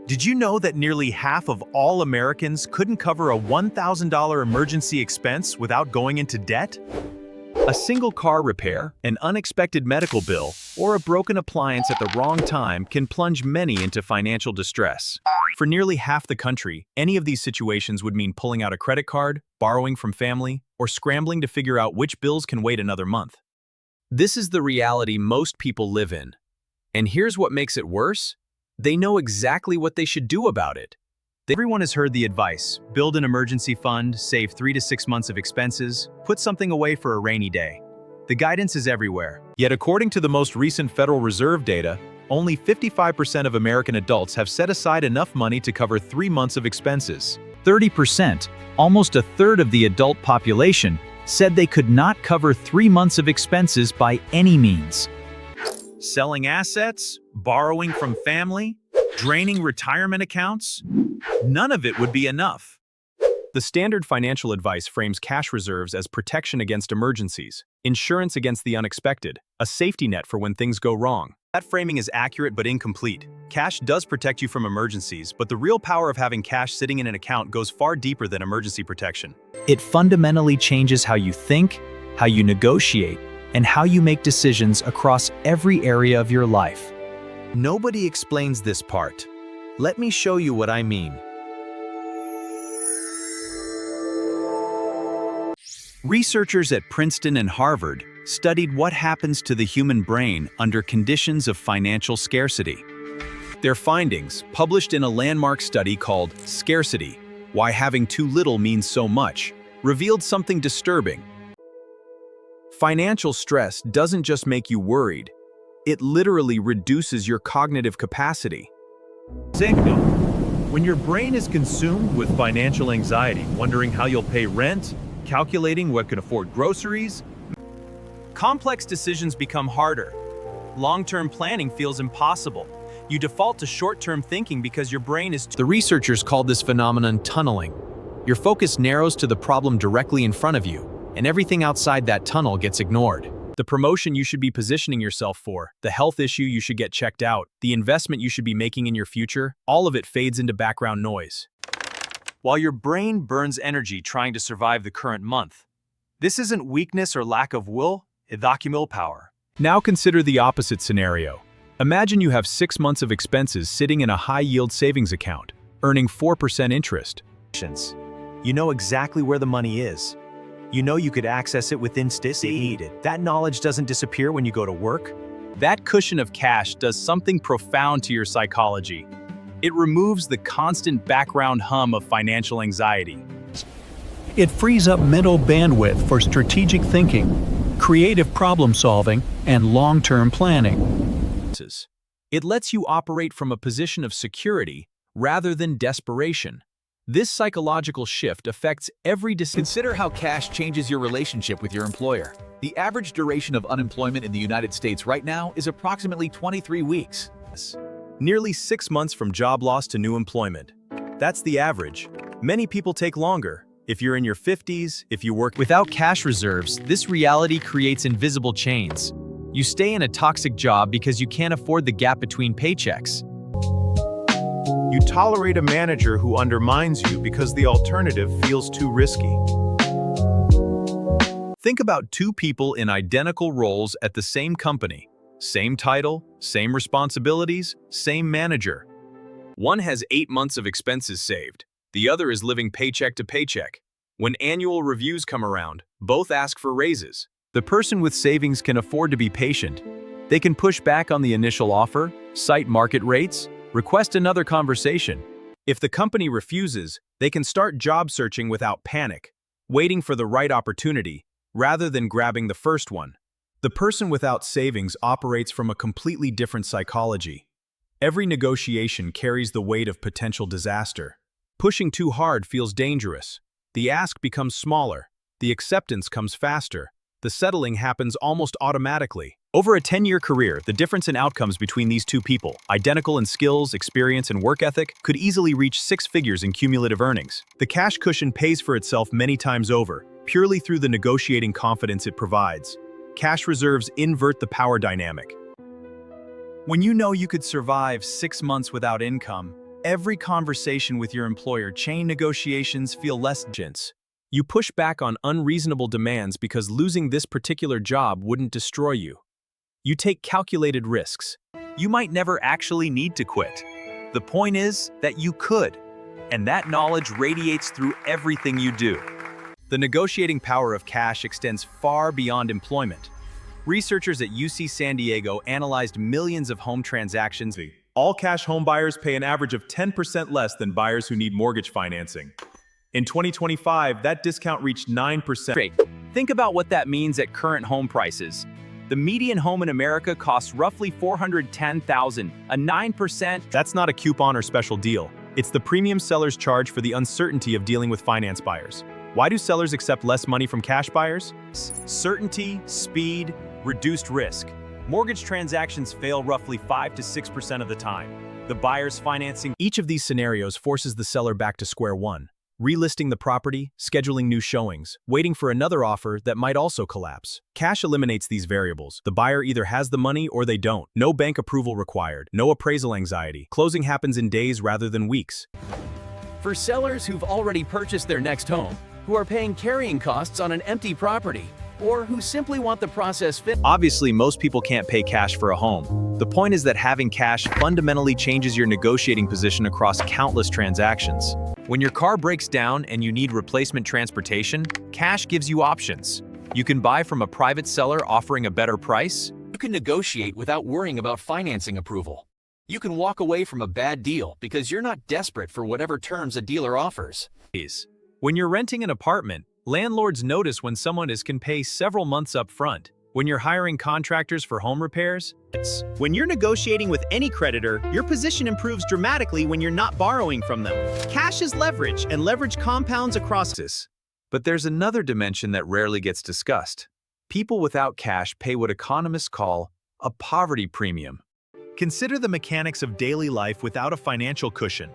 Did you know that nearly half of all Americans couldn't cover a $1,000 emergency expense without going into debt? A single car repair, an unexpected medical bill, or a broken appliance at the wrong time can plunge many into financial distress. For nearly half the country, any of these situations would mean pulling out a credit card, borrowing from family, or scrambling to figure out which bills can wait another month. This is the reality most people live in. And here's what makes it worse. They know exactly what they should do about it. Everyone has heard the advice: build an emergency fund, save 3 to 6 months of expenses, put something away for a rainy day. The guidance is everywhere. Yet according to the most recent Federal Reserve data, only 55% of American adults have set aside enough money to cover 3 months of expenses. 30%, almost a third of the adult population, said they could not cover 3 months of expenses by any means. Selling assets, borrowing from family, draining retirement accounts? None of it would be enough. The standard financial advice frames cash reserves as protection against emergencies, insurance against the unexpected, a safety net for when things go wrong. That framing is accurate but incomplete. Cash does protect you from emergencies, but the real power of having cash sitting in an account goes far deeper than emergency protection. It fundamentally changes how you think, how you negotiate, and how you make decisions across every area of your life. Nobody explains this part. Let me show you what I mean. Researchers at Princeton and Harvard studied what happens to the human brain under conditions of financial scarcity. Their findings, published in a landmark study called Scarcity: Why Having Too Little Means So Much, revealed something disturbing. Financial stress doesn't just make you worried, it literally reduces your cognitive capacity. Example: when your brain is consumed with financial anxiety, wondering how you'll pay rent, calculating what can afford groceries, complex decisions become harder. Long-term planning feels impossible. You default to short-term thinking because your brain is... The researchers called this phenomenon tunneling. Your focus narrows to the problem directly in front of you, and everything outside that tunnel gets ignored. The promotion you should be positioning yourself for, the health issue you should get checked out, the investment you should be making in your future, all of it fades into background noise. While your brain burns energy trying to survive the current month, this isn't weakness or lack of will, it's willpower. Now consider the opposite scenario. Imagine you have 6 months of expenses sitting in a high-yield savings account, earning 4% interest. You know exactly where the money is. You know you could access it with instant. That knowledge doesn't disappear when you go to work. That cushion of cash does something profound to your psychology. It removes the constant background hum of financial anxiety. It frees up mental bandwidth for strategic thinking, creative problem solving, and long-term planning. It lets you operate from a position of security rather than desperation. This psychological shift affects every decision. Consider how cash changes your relationship with your employer. The average duration of unemployment in the United States right now is approximately 23 weeks. Nearly 6 months from job loss to new employment. That's the average. Many people take longer. If you're in your 50s, if you work without cash reserves, this reality creates invisible chains. You stay in a toxic job because you can't afford the gap between paychecks. you tolerate a manager who undermines you because the alternative feels too risky. Think about two people in identical roles at the same company. Same title, same responsibilities, same manager. One has 8 months of expenses saved. The other is living paycheck to paycheck. When annual reviews come around, both ask for raises. The person with savings can afford to be patient. They can push back on the initial offer, cite market rates, request another conversation. If the company refuses, they can start job searching without panic, waiting for the right opportunity, rather than grabbing the first one. The person without savings operates from a completely different psychology. Every negotiation carries the weight of potential disaster. Pushing too hard feels dangerous. The ask becomes smaller. The acceptance comes faster. The settling happens almost automatically. Over a 10-year career, the difference in outcomes between these two people, identical in skills, experience, and work ethic, could easily reach 6 figures in cumulative earnings. The cash cushion pays for itself many times over, purely through the negotiating confidence it provides. Cash reserves invert the power dynamic. When you know you could survive 6 months without income, every conversation with your employer, chain negotiations feel less tense. You push back on unreasonable demands because losing this particular job wouldn't destroy you. You take calculated risks. You might never actually need to quit. The point is that you could, and that knowledge radiates through everything you do. The negotiating power of cash extends far beyond employment. Researchers at UC San Diego analyzed millions of home transactions. All cash home buyers pay an average of 10% less than buyers who need mortgage financing. In 2025, that discount reached 9%. Think about what that means at current home prices. The median home in America costs roughly $410,000, a 9%. That's not a coupon or special deal. It's the premium sellers charge for the uncertainty of dealing with finance buyers. Why do sellers accept less money from cash buyers? Certainty, speed, reduced risk. Mortgage transactions fail roughly 5 to 6% of the time. The buyer's financing. Each of these scenarios forces the seller back to square one, relisting the property, scheduling new showings, waiting for another offer that might also collapse. Cash eliminates these variables. The buyer either has the money or they don't. No bank approval required, no appraisal anxiety. Closing happens in days rather than weeks. For sellers who've already purchased their next home, who are paying carrying costs on an empty property, or who simply want the process fit. Obviously, most people can't pay cash for a home. The point is that having cash fundamentally changes your negotiating position across countless transactions. When your car breaks down and you need replacement transportation, cash gives you options. You can buy from a private seller offering a better price. You can negotiate without worrying about financing approval. You can walk away from a bad deal because you're not desperate for whatever terms a dealer offers. When you're renting an apartment, landlords notice when someone can pay several months up front. When you're hiring contractors for home repairs, when you're negotiating with any creditor, your position improves dramatically when you're not borrowing from them. Cash is leverage, and leverage compounds across this. But there's another dimension that rarely gets discussed. People without cash pay what economists call a poverty premium. Consider the mechanics of daily life without a financial cushion.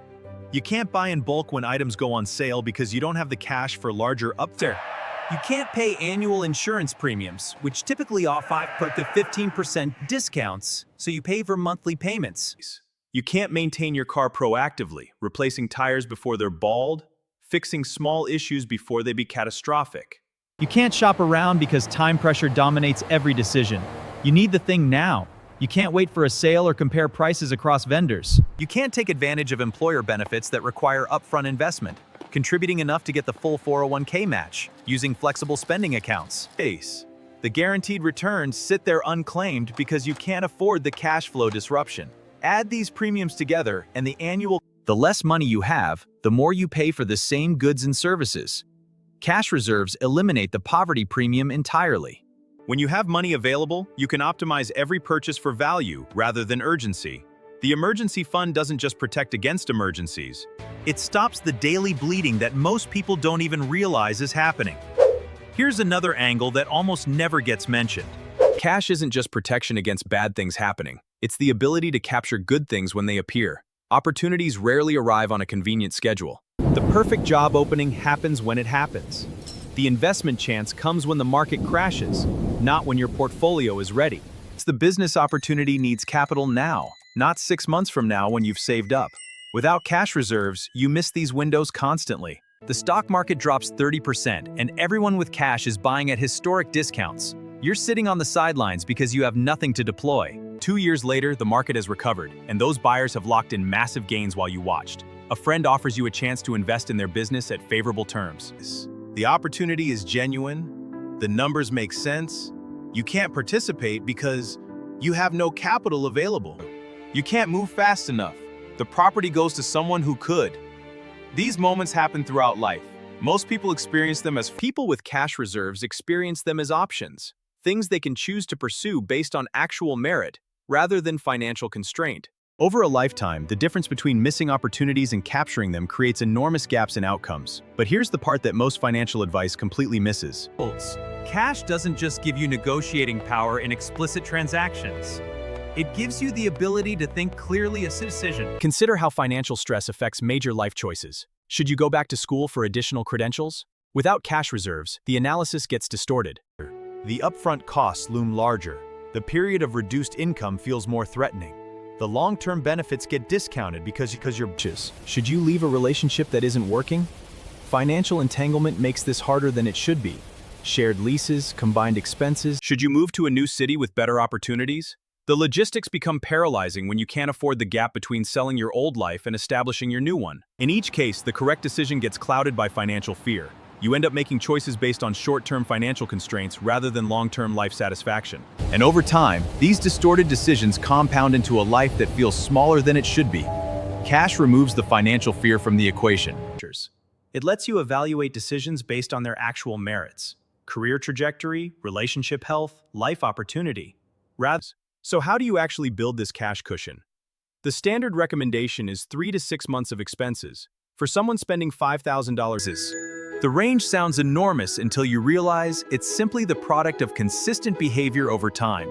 You can't buy in bulk when items go on sale because you don't have the cash for larger upfront. You can't pay annual insurance premiums, which typically offer 5 to 15% discounts, so you pay for monthly payments. You can't maintain your car proactively, replacing tires before they're bald, fixing small issues before they be catastrophic. You can't shop around because time pressure dominates every decision. You need the thing now. You can't wait for a sale or compare prices across vendors. You can't take advantage of employer benefits that require upfront investment, contributing enough to get the full 401k match, using flexible spending accounts. The guaranteed returns sit there unclaimed because you can't afford the cash flow disruption. Add these premiums together and The less money you have, the more you pay for the same goods and services. Cash reserves eliminate the poverty premium entirely. When you have money available, you can optimize every purchase for value rather than urgency. The emergency fund doesn't just protect against emergencies. It stops the daily bleeding that most people don't even realize is happening. Here's another angle that almost never gets mentioned. Cash isn't just protection against bad things happening. It's the ability to capture good things when they appear. Opportunities rarely arrive on a convenient schedule. The perfect job opening happens when it happens. The investment chance comes when the market crashes, not when your portfolio is ready. The business opportunity needs capital now, not 6 months from now when you've saved up. Without cash reserves, you miss these windows constantly. The stock market drops 30%, and everyone with cash is buying at historic discounts. You're sitting on the sidelines because you have nothing to deploy. 2 years later, the market has recovered, and those buyers have locked in massive gains while you watched. A friend offers you a chance to invest in their business at favorable terms. The opportunity is genuine, the numbers make sense. You can't participate because you have no capital available. You can't move fast enough. The property goes to someone who could. These moments happen throughout life. Most people experience them as People with cash reserves experience them as options, things they can choose to pursue based on actual merit, rather than financial constraint. Over a lifetime, the difference between missing opportunities and capturing them creates enormous gaps in outcomes. But here's the part that most financial advice completely misses. Cash doesn't just give you negotiating power in explicit transactions. It gives you the ability to think clearly as a decision. Consider how financial stress affects major life choices. Should you go back to school for additional credentials? Without cash reserves, the analysis gets distorted. The upfront costs loom larger. The period of reduced income feels more threatening. The long-term benefits get discounted because you're Should you leave a relationship that isn't working? Financial entanglement makes this harder than it should be. Shared leases, combined expenses. Should you move to a new city with better opportunities? The logistics become paralyzing when you can't afford the gap between selling your old life and establishing your new one. In each case, the correct decision gets clouded by financial fear. You end up making choices based on short-term financial constraints rather than long-term life satisfaction. And over time, these distorted decisions compound into a life that feels smaller than it should be. Cash removes the financial fear from the equation. It lets you evaluate decisions based on their actual merits: career trajectory, relationship health, life opportunity. So how do you actually build this cash cushion? The standard recommendation is 3 to 6 months of expenses. For someone spending $5,000, the range sounds enormous until you realize it's simply the product of consistent behavior over time.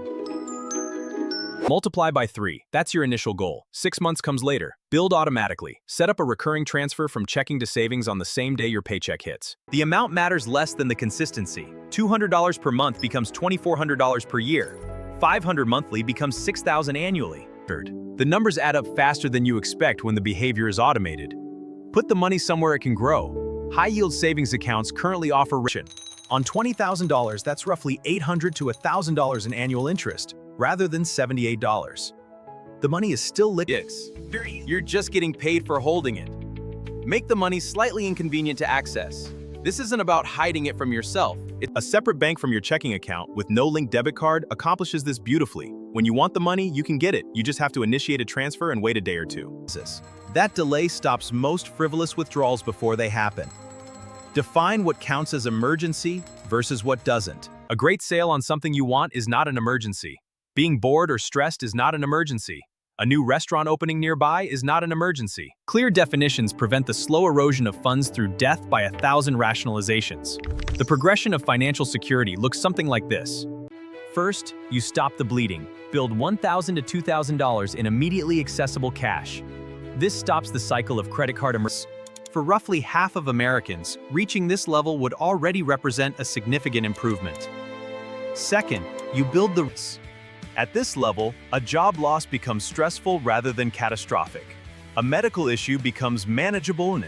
Multiply by 3. That's your initial goal. 6 months comes later. Build automatically. Set up a recurring transfer from checking to savings on the same day your paycheck hits. The amount matters less than the consistency. $200 per month becomes $2,400 per year. $500 monthly becomes $6,000 annually. The numbers add up faster than you expect when the behavior is automated. Put the money somewhere it can grow. High-yield savings accounts currently offer on $20,000, that's roughly $800 to $1,000 in annual interest, rather than $78. The money is still liquid. You're just getting paid for holding it. Make the money slightly inconvenient to access. This isn't about hiding it from yourself. A separate bank from your checking account with no linked debit card accomplishes this beautifully. When you want the money, you can get it. You just have to initiate a transfer and wait a day or two. That delay stops most frivolous withdrawals before they happen. Define what counts as emergency versus what doesn't. A great sale on something you want is not an emergency. Being bored or stressed is not an emergency. A new restaurant opening nearby is not an emergency. Clear definitions prevent the slow erosion of funds through death by 1,000 rationalizations. The progression of financial security looks something like this. First, you stop the bleeding. Build $1,000 to $2,000 in immediately accessible cash. This stops the cycle of credit card emergencies. For roughly half of Americans, reaching this level would already represent a significant improvement. Second, you build the At this level, a job loss becomes stressful rather than catastrophic. A medical issue becomes manageable.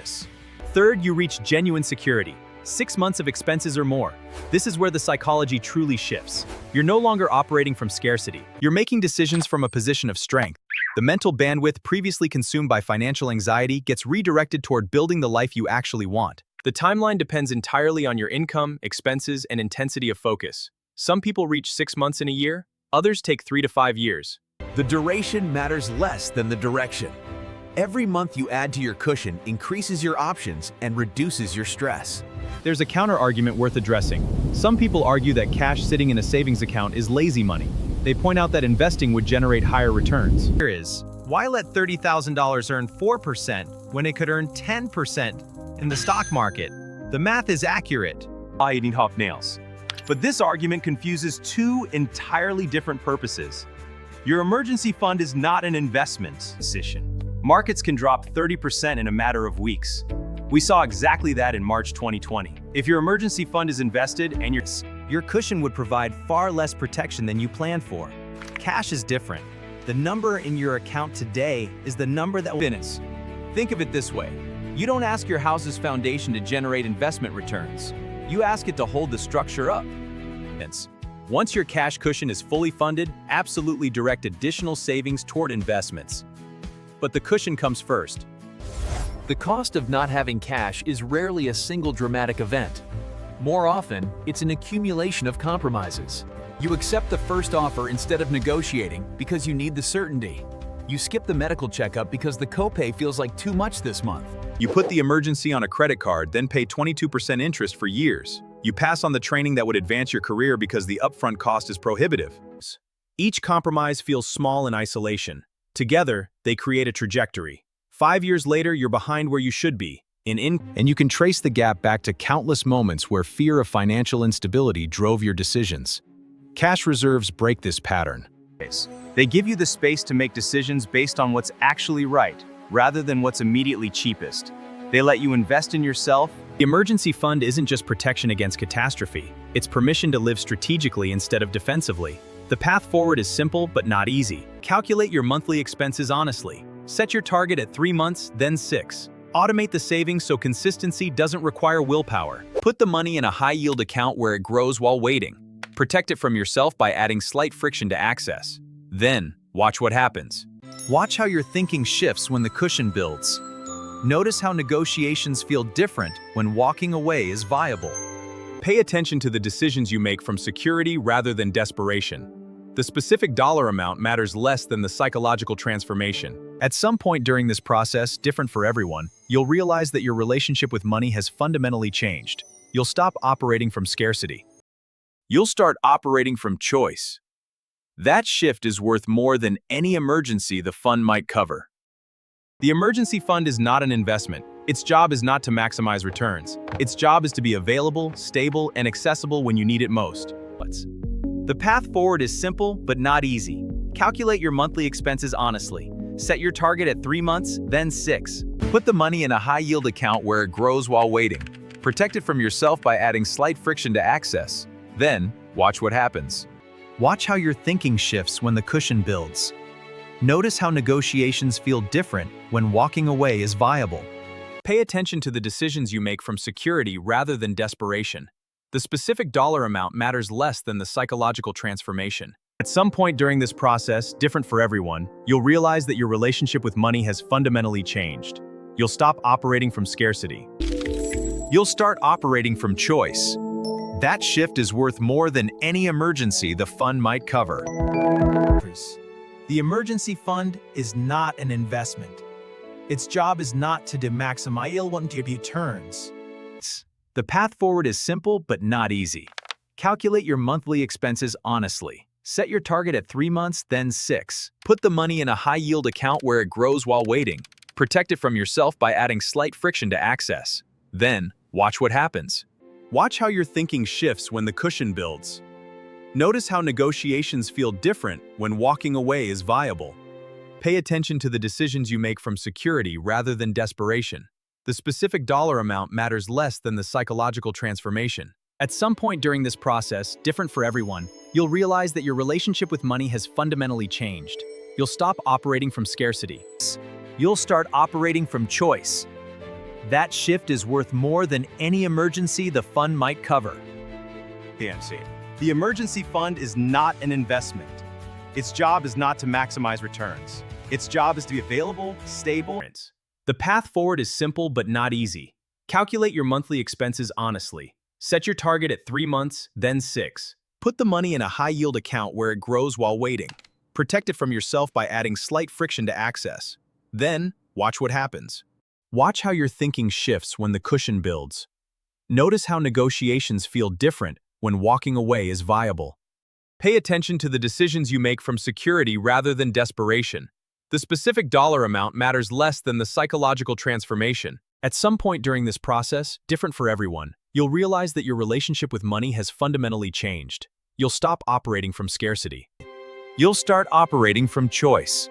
Third, you reach genuine security. 6 months of expenses or more. This is where the psychology truly shifts. You're no longer operating from scarcity. You're making decisions from a position of strength. The mental bandwidth previously consumed by financial anxiety gets redirected toward building the life you actually want. The timeline depends entirely on your income, expenses, and intensity of focus. Some people reach 6 months in a year. Others take 3 to 5 years. The duration matters less than the direction. Every month you add to your cushion increases your options and reduces your stress. There's a counter-argument worth addressing. Some people argue that cash sitting in a savings account is lazy money. They point out that investing would generate higher returns. Here is, why let $30,000 earn 4% when it could earn 10% in the stock market? The math is accurate. Eating hot nails. But this argument confuses two entirely different purposes. Your emergency fund is not an investment decision. Markets can drop 30% in a matter of weeks. We saw exactly that in March 2020. If your emergency fund is invested and your cushion would provide far less protection than you planned for. Cash is different. The number in your account today is the number that will Think of it this way. You don't ask your house's foundation to generate investment returns. You ask it to hold the structure up. Once your cash cushion is fully funded, absolutely direct additional savings toward investments. But the cushion comes first. The cost of not having cash is rarely a single dramatic event. More often, it's an accumulation of compromises. You accept the first offer instead of negotiating because you need the certainty. You skip the medical checkup because the copay feels like too much this month. You put the emergency on a credit card, then pay 22% interest for years. You pass on the training that would advance your career because the upfront cost is prohibitive. Each compromise feels small in isolation. Together, they create a trajectory. 5 years later, you're behind where you should be. And you can trace the gap back to countless moments where fear of financial instability drove your decisions. Cash reserves break this pattern. They give you the space to make decisions based on what's actually right, rather than what's immediately cheapest. They let you invest in yourself. The emergency fund isn't just protection against catastrophe. It's permission to live strategically instead of defensively. The path forward is simple but not easy. Calculate your monthly expenses honestly. Set your target at 3 months, then 6. Automate the savings so consistency doesn't require willpower. Put the money in a high-yield account where it grows while waiting. Protect it from yourself by adding slight friction to access. Then, watch what happens. Watch how your thinking shifts when the cushion builds. Notice how negotiations feel different when walking away is viable. Pay attention to the decisions you make from security rather than desperation. The specific dollar amount matters less than the psychological transformation. At some point during this process, different for everyone, you'll realize that your relationship with money has fundamentally changed. You'll stop operating from scarcity. You'll start operating from choice. That shift is worth more than any emergency the fund might cover. The emergency fund is not an investment. Its job is not to maximize returns. Its job is to be available, stable, and accessible when you need it most. The path forward is simple but not easy. Calculate your monthly expenses honestly. Set your target at 3 months, then 6. Put the money in a high-yield account where it grows while waiting. Protect it from yourself by adding slight friction to access. Then, watch what happens. Watch how your thinking shifts when the cushion builds. Notice how negotiations feel different when walking away is viable. Pay attention to the decisions you make from security rather than desperation. The specific dollar amount matters less than the psychological transformation. At some point during this process, different for everyone, you'll realize that your relationship with money has fundamentally changed. You'll stop operating from scarcity. You'll start operating from choice. That shift is worth more than any emergency the fund might cover. The emergency fund is not an investment. Its job is not to maximize returns. The path forward is simple but not easy. Calculate your monthly expenses honestly. Set your target at 3 months, then 6. Put the money in a high-yield account where it grows while waiting. Protect it from yourself by adding slight friction to access. Then, watch what happens. Watch how your thinking shifts when the cushion builds. Notice how negotiations feel different when walking away is viable. Pay attention to the decisions you make from security rather than desperation. The specific dollar amount matters less than the psychological transformation. At some point during this process, different for everyone, you'll realize that your relationship with money has fundamentally changed. You'll stop operating from scarcity. You'll start operating from choice. That shift is worth more than any emergency the fund might cover. PMC. The emergency fund is not an investment. Its job is not to maximize returns. Its job is to be available, stable. The path forward is simple but not easy. Calculate your monthly expenses honestly. Set your target at 3 months, then 6. Put the money in a high-yield account where it grows while waiting. Protect it from yourself by adding slight friction to access. Then, watch what happens. Watch how your thinking shifts when the cushion builds. Notice how negotiations feel different when walking away is viable. Pay attention to the decisions you make from security rather than desperation. The specific dollar amount matters less than the psychological transformation. At some point during this process, different for everyone, you'll realize that your relationship with money has fundamentally changed. You'll stop operating from scarcity. You'll start operating from choice.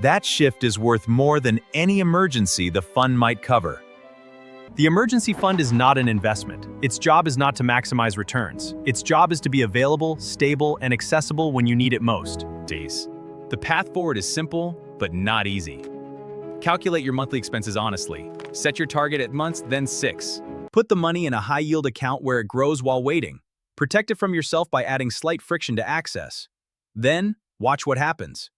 That shift is worth more than any emergency the fund might cover. The emergency fund is not an investment. Its job is not to maximize returns. Its job is to be available, stable, and accessible when you need it most. The path forward is simple, but not easy. Calculate your monthly expenses honestly. Set your target at months, then 6. Put the money in a high-yield account where it grows while waiting. Protect it from yourself by adding slight friction to access. Then, watch what happens.